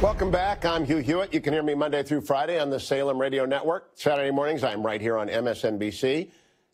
Welcome back. I'm Hugh Hewitt. You can hear me Monday through Friday on the Salem Radio Network. Saturday mornings, I'm right here on MSNBC.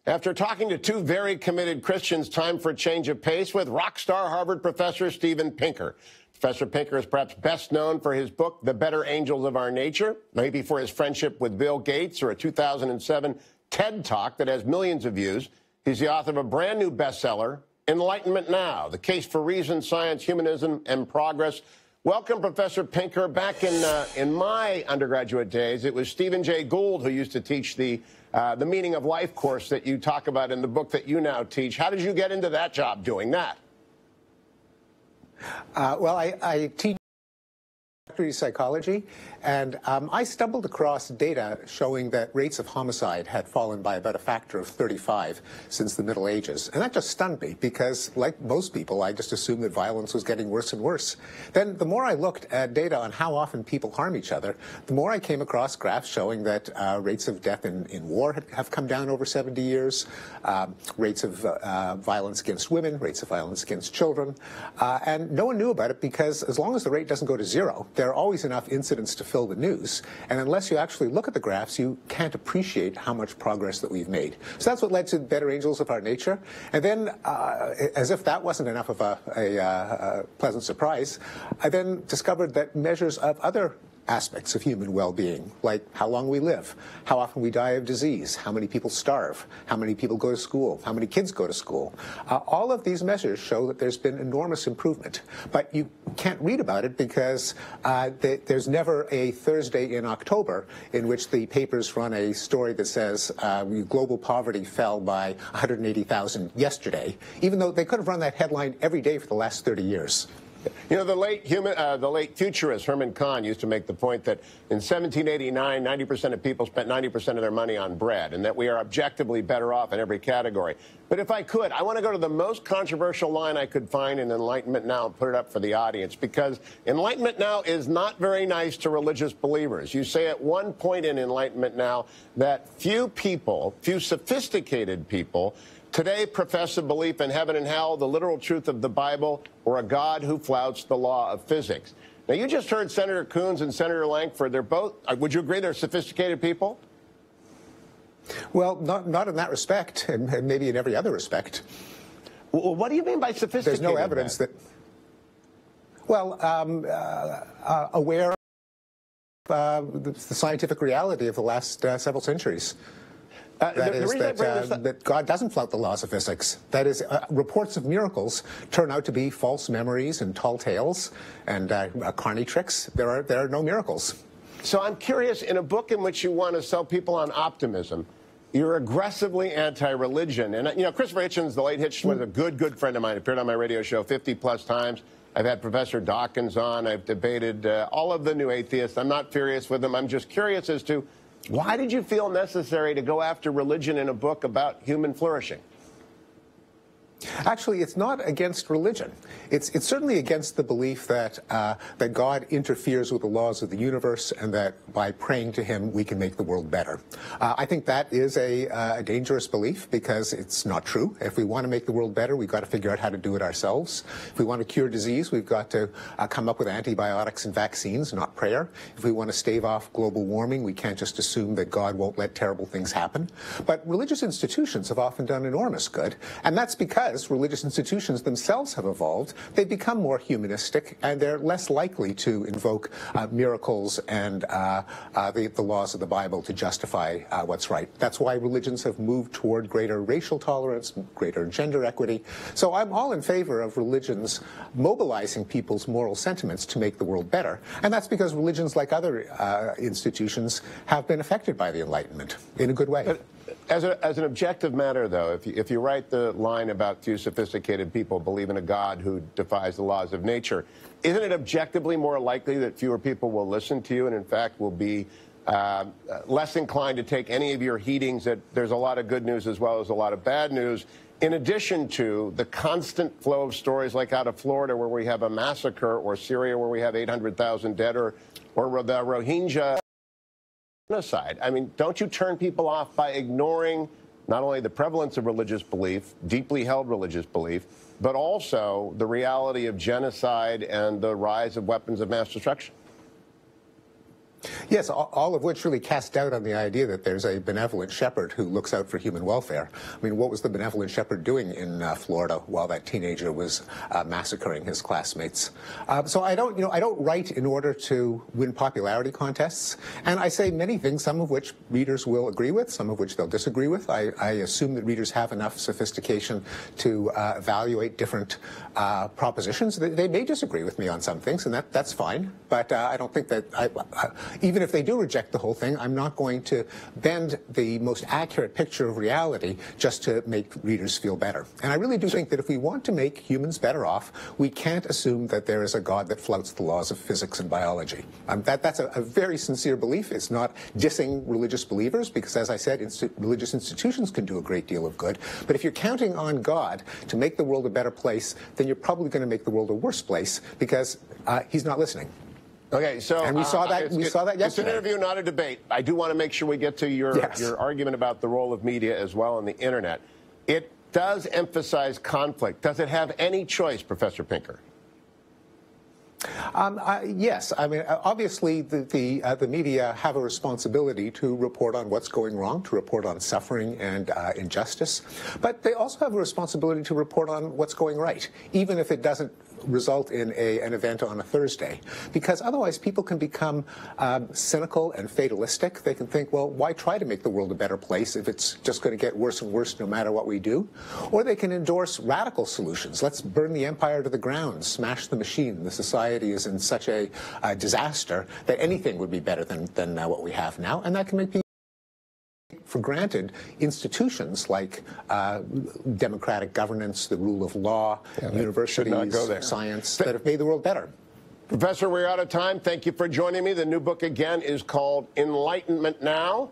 After talking to two very committed Christians, time for a change of pace with rock star Harvard professor Steven Pinker. Professor Pinker is perhaps best known for his book, The Better Angels of Our Nature, maybe for his friendship with Bill Gates or a 2007 TED Talk that has millions of views. He's the author of a brand new bestseller, Enlightenment Now, The Case for Reason, Science, Humanism, and Progress. Welcome, Professor Pinker. Back in my undergraduate days, it was Stephen Jay Gould who used to teach the Meaning of Life course that you talk about in the book that you now teach. How did you get into that job doing that? Well, I teach psychology, and I stumbled across data showing that rates of homicide had fallen by about a factor of 35 since the Middle Ages. And that just stunned me because, like most people, I just assumed that violence was getting worse and worse. Then the more I looked at data on how often people harm each other, the more I came across graphs showing that rates of death in war have come down over 70 years, rates of violence against women, rates of violence against children. And no one knew about it because as long as the rate doesn't go to zero, there are always enough incidents to fill the news. And unless you actually look at the graphs, you can't appreciate how much progress that we've made. So that's what led to Better Angels of Our Nature. And then, as if that wasn't enough of a pleasant surprise, I then discovered that measures of other aspects of human well-being, like how long we live, how often we die of disease, how many people starve, how many people go to school, how many kids go to school. All of these measures show that there's been enormous improvement. But you can't read about it because there's never a Thursday in October in which the papers run a story that says global poverty fell by 180,000 yesterday, even though they could have run that headline every day for the last 30 years. You know, the late futurist Herman Kahn used to make the point that in 1789, 90% of people spent 90% of their money on bread, and that we are objectively better off in every category. But if I could, I want to go to the most controversial line I could find in Enlightenment Now and put it up for the audience, because Enlightenment Now is not very nice to religious believers. You say at one point in Enlightenment Now that few sophisticated people today profess a belief in heaven and hell, the literal truth of the Bible, or a God who flouts the law of physics. Now, you just heard Senator Coons and Senator Lankford. They're both, would you agree they're sophisticated people? Well, not in that respect, and maybe in every other respect. Well, what do you mean by sophisticated? There's no evidence that, well, aware of the scientific reality of the last several centuries. That God doesn't flout the laws of physics. That is, reports of miracles turn out to be false memories and tall tales and carny tricks. There are no miracles. So I'm curious, in a book in which you want to sell people on optimism, you're aggressively anti-religion. And, you know, Christopher Hitchens, the late Hitchens, was a good friend of mine, appeared on my radio show 50-plus times. I've had Professor Dawkins on. I've debated all of the new atheists. I'm not furious with them. I'm just curious as to why did you feel necessary to go after religion in a book about human flourishing? Actually, it's not against religion. It's certainly against the belief that that God interferes with the laws of the universe and that by praying to him we can make the world better. I think that is a dangerous belief because it's not true. If we want to make the world better, we've got to figure out how to do it ourselves. If we want to cure disease, we've got to come up with antibiotics and vaccines, not prayer. If we want to stave off global warming, we can't just assume that God won't let terrible things happen. But religious institutions have often done enormous good, and that's because religious institutions themselves have evolved. They've become more humanistic, and they're less likely to invoke miracles and the laws of the Bible to justify what's right. That's why religions have moved toward greater racial tolerance, greater gender equity. So I'm all in favor of religions mobilizing people's moral sentiments to make the world better. And that's because religions, like other institutions, have been affected by the Enlightenment in a good way. But as an objective matter, though, if you write the line about few sophisticated people believe in a God who defies the laws of nature, isn't it objectively more likely that fewer people will listen to you and, in fact, will be less inclined to take any of your heedings that there's a lot of good news as well as a lot of bad news, in addition to the constant flow of stories like out of Florida where we have a massacre, or Syria where we have 800,000 dead, or the Rohingya genocide? I mean, don't you turn people off by ignoring not only the prevalence of religious belief, deeply held religious belief, but also the reality of genocide and the rise of weapons of mass destruction? Yes, all of which really cast doubt on the idea that there's a benevolent shepherd who looks out for human welfare. I mean, what was the benevolent shepherd doing in Florida while that teenager was massacring his classmates? So I don't write in order to win popularity contests, and I say many things, some of which readers will agree with, some of which they'll disagree with. I assume that readers have enough sophistication to evaluate different propositions. They may disagree with me on some things, and that's fine. But I don't think that even if they do reject the whole thing, I'm not going to bend the most accurate picture of reality just to make readers feel better. And I really do think that if we want to make humans better off, we can't assume that there is a God that flouts the laws of physics and biology. That's a very sincere belief. It's not dissing religious believers, because, as I said, religious institutions can do a great deal of good. But if you're counting on God to make the world a better place, then you're probably going to make the world a worse place, because he's not listening. Okay, so and we saw that yesterday. It's an interview, not a debate. I do want to make sure we get to your argument about the role of media as well on the internet. It does emphasize conflict. Does it have any choice, Professor Pinker? Yes. I mean, obviously, the media have a responsibility to report on what's going wrong, to report on suffering and injustice. But they also have a responsibility to report on what's going right, even if it doesn't result in an event on a Thursday. Because otherwise, people can become cynical and fatalistic. They can think, well, why try to make the world a better place if it's just going to get worse and worse no matter what we do? Or they can endorse radical solutions. Let's burn the empire to the ground, smash the machine. The society is in such a disaster that anything would be better than what we have now. And that can make people for granted institutions like democratic governance, the rule of law, universities, science, that have made the world better. Professor, we're out of time. Thank you for joining me. The new book, again, is called Enlightenment Now.